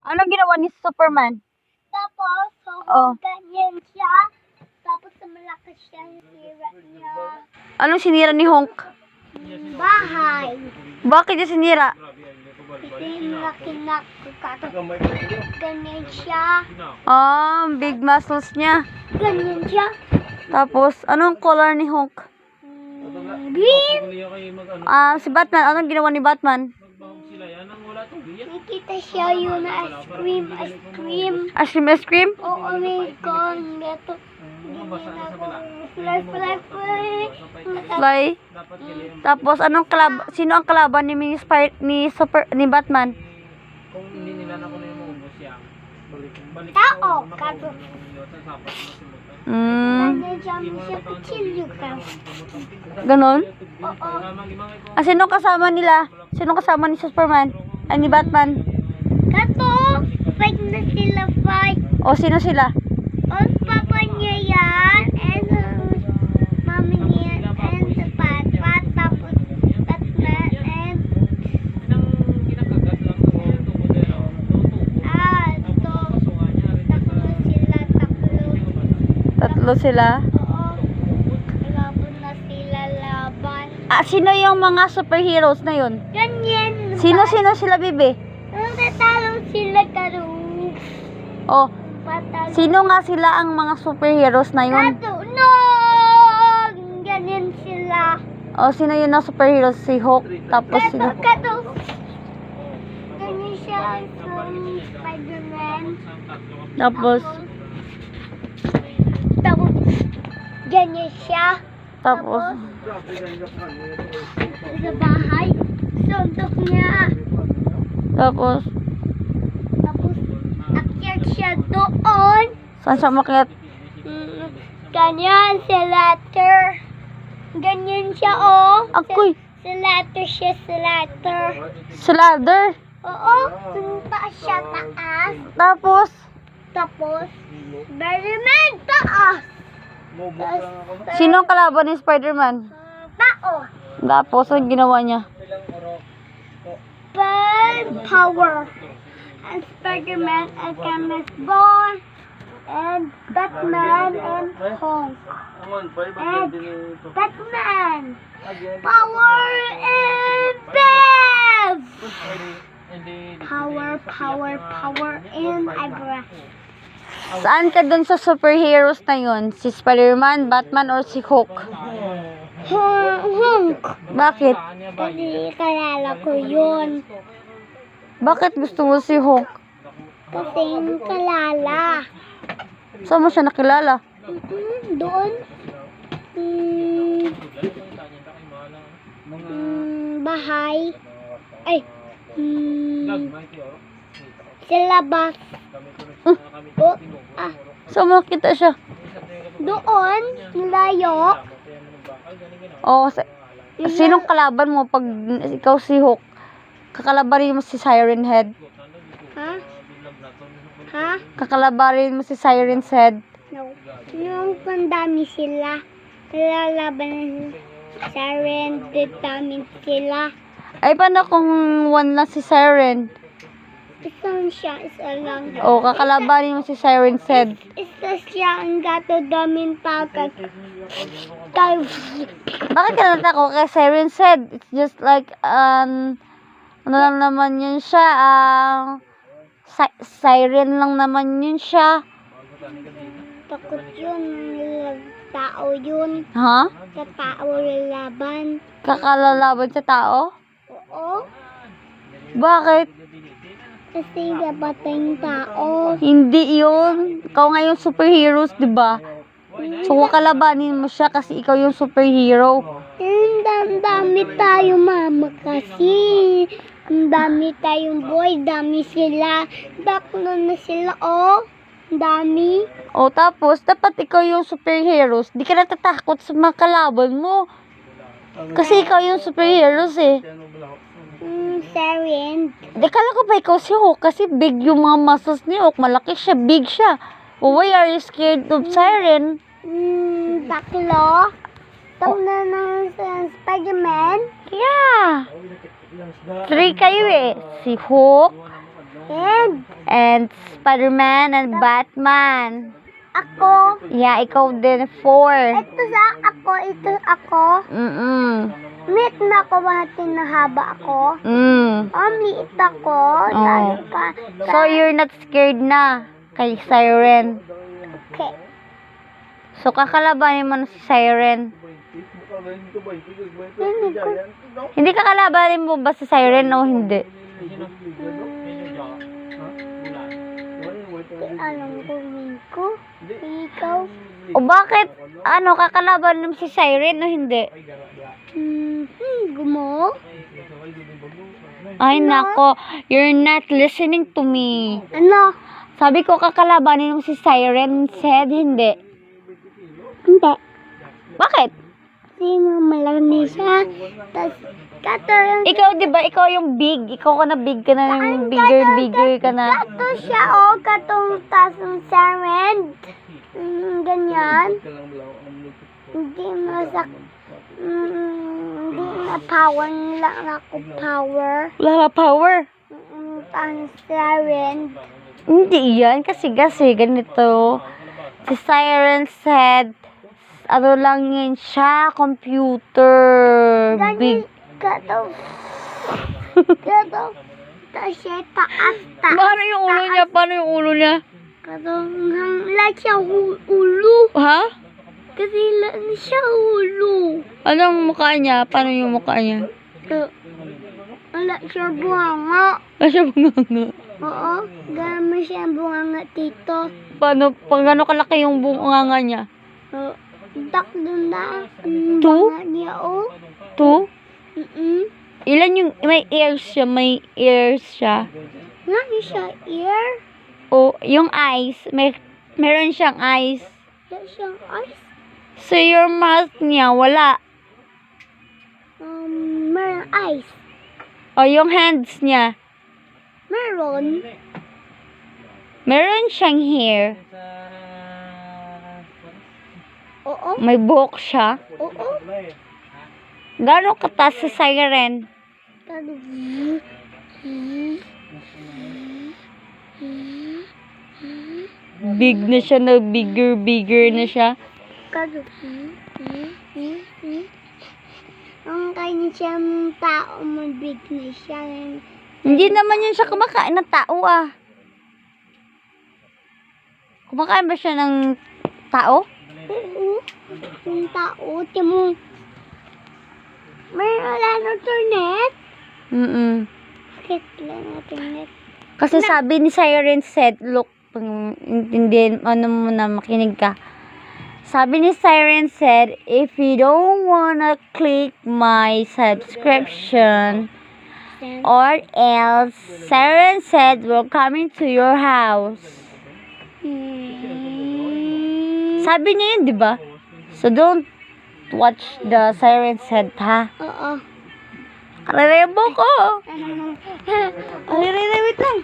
Anong ginawa ni Superman? Tapos, Oh. ganyan siya. Tapos, malakas siya yung sira niya. Anong sinira ni Honk? Bahay. Bakit niya sinira? Kasi laki na ganyan siya. Big muscles niya. Ganyan siya. Tapos, anong color ni Honk? Green. Si Batman, anong ginawa ni Batman? Nakita siya yung ice cream. Ice cream? Oo, may con. Ito. Fly. Tapos, sino ang kalaban ni Batman? Kung hindi nila na kunin mo siya, balik Tao. Kaso. Mm, Nandiyan siya kutsilyo ka. ganon? Oo. Sino kasama nila? Sino kasama ni Superman? Ay, ni Batman? Kato. Fight na sila fight. O, sino sila? Ang papa niya yan. And mami niya. And sa papa. Tapos Batman. And Tatlo sila. Oo. Laban na sila laban. Sino yung mga superheroes na yun? Ganyan. Sino sila, Bibi? Ang tatalo sila karong. O, Patalo. sino nga sila ang mga superheroes na yun? Kato. No! Ganyan sila. O, sino yun ang superheroes? Si Hulk. Tapos sino? Kato. Ganyan siya sa Spider-Man. Tapos, Tapos, ganyan siya. tapos, Sa bahay. Suntok niya. tapos, Tapos, akyat siya doon. saan siya makiat? Ganyan, sa ladder. Ganyan siya, oh. Akoy, Sa ladder siya, sa ladder. sa ladder. Oo, taas siya, taas. Tapos, Tapos, Spider-Man, taas. sino ang kalaban ni Spider-Man? Tao. Tapos, ang ginawa niya? Power. And Spider-Man and Chemist Ball. And Batman and Hulk. And Batman. Power and Bev. Power and eyebrow. Saan ka dun sa superheroes na yun? Si Spider-Man, Batman, or si Hulk? Hulk. Bakit? Kasi kalala ko yun. Bakit gusto mo si Hulk? Kasi yung kalala. Saan mo siya nakilala? Doon. Bahay. Ay. Sa labas. Oh, Saan mo nakita siya? doon. Layo. O, sinong kalaban mo pag ikaw si Hulk? Kakalabarin mo si Siren Head? Ha? Ha? Kakalabarin mo si Siren's Head? No. Yung pandami sila. Lalaban ng Siren. Determined sila. Ay, paano kung one lang si Siren? Isang siya. Isa lang. O, kakalabarin mo si Siren's Head? Isa siya ang gato daming tagat. Bakit ka natakot kay Siren's Head? It's just like, ano lang naman yun siya, siren lang naman yun siya. Takot yun. Tao yun. Ha? Sa tao lalaban. Kakalalaban sa tao? Oo. Bakit? Kasi napatay yung tao. Hindi yun. Ikaw nga yung superheroes, di ba? So, kakalabanin mo siya kasi ikaw yung superhero. Ang dami tayo mama kasi. Ang dami tayong boy. Dami sila. Baklo na sila oh. Ang dami. O, tapos, dapat ikaw yung superheroes. Di ka natatakot sa mga kalaban mo. Kasi ikaw yung superheroes eh. Siren. Di kala ko ba ikaw si Hulk? Kasi big yung mga muscles ni Hulk. Malaki siya, big siya. Why are you scared of Siren? Baklo. Tawag na ng Spider-Man. Yeah. 3 kayo eh. Si Hulk, And Spider-Man and Batman. Ako. Yeah, ikaw din 4. Ito ako. Meet na ako, bahati na haba ako. Meet ako. Tayo pa. So you're not scared na kay Siren. Okay. So kakalabanin mo na si Siren. Hindi kakalabanin mo ba si Siren o hindi? Alam ko. Ikaw. O bakit? Ano, kakalabanin mo si Siren o hindi? Gumo. Ay nako, you're not listening to me. Ano? Sabi ko kakalabanin mo si Siren, said hindi. Hindi. Bakit? Kasi malaki siya. Tapos, kato Ikaw, di ba, ikaw yung big. Ikaw ka na big ka na, yung bigger ka na. Kato siya, katong tasong Siren. Ganyan. Hindi na power lang ako power. Wala ka power. Ang Siren. Hindi yan, kasi ganito. Si Siren said, ano lang yun siya, computer. Big. Kato. Tapos siya taas. Paano yung ulo niya? Paano yung ulo niya? Katong hangla siya ulo. Ha? Kasi lang siya ulo. Anong mukha niya? Paano yung mukha niya? Wala siya bunganga. Ano siya bunganga? Oo, gano'n siya bunganga dito. Paano, pag gano'n kalaki yung bunganga niya? Takdo na. Two? Niya, 2? Mm-mm. Ilan yung, may ears siya, Lagi siya ear. O, yung eyes, meron siyang eyes. Wala siyang eyes. So, your mouth niya, wala. Meron eyes. O, yung hands niya, Meron. meron siyang hair. Oo. May buhok siya. Oo. Gano'ng kataas sa Siren? Kado. Big na siya, na bigger na siya. Kado. Ang kanya siyang tao, mabig na siya. Hindi naman yun siya kumakain ng tao ah. Kumakain ba siya ng tao? Oo. Yung tao, timo. Meron lang internet. Bakit lang internet? Kasi sabi ni Siren said, look, intindihin, ano mo na, makinig ka. Sabi ni Siren said, if you don't wanna click my subscription, or else, Siren said, we're coming to your house. Sabi niya yun, di ba? So, don't watch the Siren said, ha? Oo. Arerebo ko. Arerebo, wait lang.